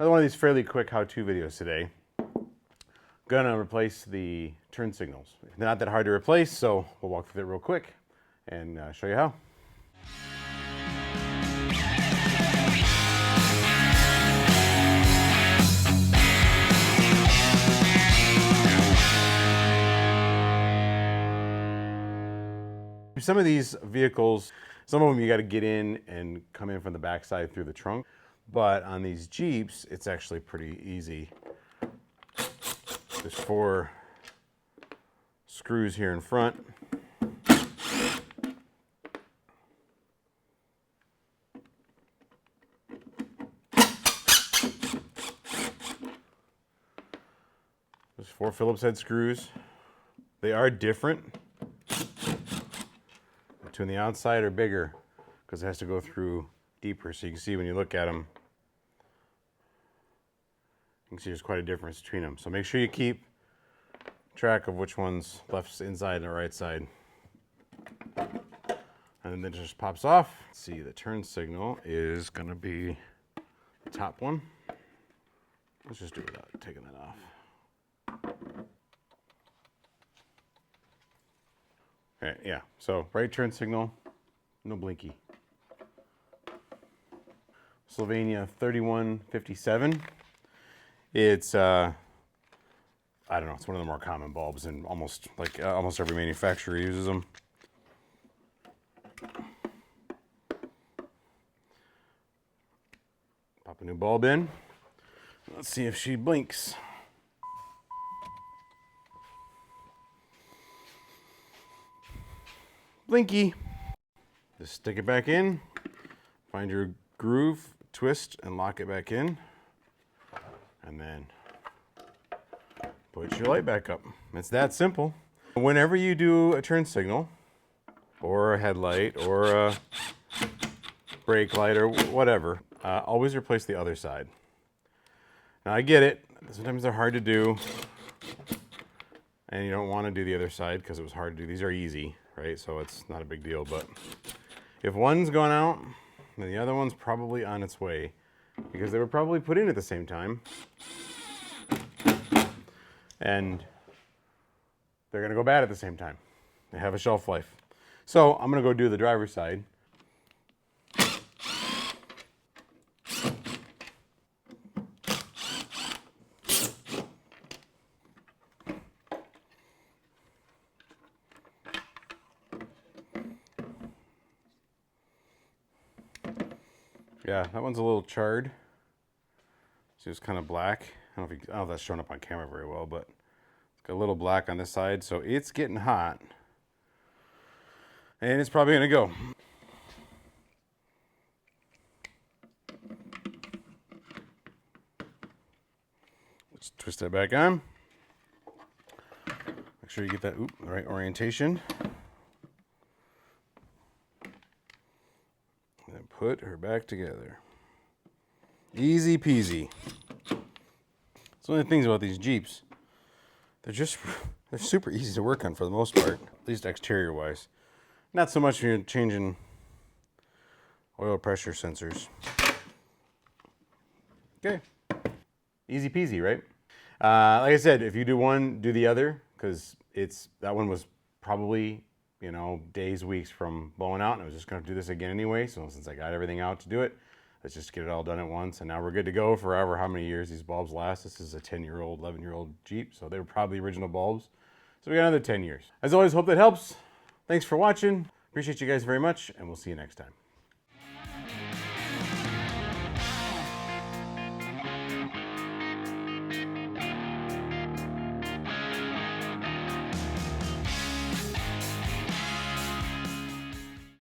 Another one of these fairly quick how-to videos today. Gonna replace the turn signals. They're not that hard to replace, so we'll walk through it real quick and show you how. Some of these vehicles, some of them you got to get in and come in from the backside through the trunk, but on these Jeeps, it's actually pretty easy. There's 4 screws here in front. There's 4 Phillips head screws. They are different. The 2 on the outside are bigger because it has to go through deeper. So you can see when you look at them, you can see there's quite a difference between them. So make sure you keep track of which one's left inside and the right side. And then it just pops off. Let's see, the turn signal is going to be the top one. Let's just do it without taking that off. Okay, yeah, so right turn signal, no blinky. Sylvania 3157. It's, I don't know, it's one of the more common bulbs, and almost every manufacturer uses them. Pop a new bulb in. Let's see if she blinks. Blinky. Just stick it back in, find your groove, twist, and lock it back in, and then put your light back up. It's that simple. Whenever you do a turn signal, or a headlight, or a brake light, or whatever, always replace the other side. Now I get it, sometimes they're hard to do, and you don't want to do the other side because it was hard to do. These are easy, right? So it's not a big deal, but if one's gone out, then the other one's probably on its way because they were probably put in at the same time. And they're gonna go bad at the same time. They have a shelf life. So I'm gonna go do the driver's side. Yeah, that one's a little charred. So it's kind of black. I don't know if that's showing up on camera very well, but it's got a little black on this side, so it's getting hot. And it's probably gonna go. Let's twist that back on. Make sure you get that the right orientation. And put her back together. Easy peasy. That's one of the things about these Jeeps. They're super easy to work on for the most part, at least exterior wise. Not so much when you're changing oil pressure sensors. Okay. Easy peasy, right? Like I said, if you do one, do the other, because that one was probably, days, weeks from blowing out, and I was just going to do this again anyway. So since I got everything out to do it, let's just get it all done at once, and now we're good to go forever. How many years these bulbs last? This is a 10-year-old, 11-year-old Jeep, so they were probably original bulbs. So we got another 10 years. As always, hope that helps. Thanks for watching. Appreciate you guys very much, and we'll see you next time.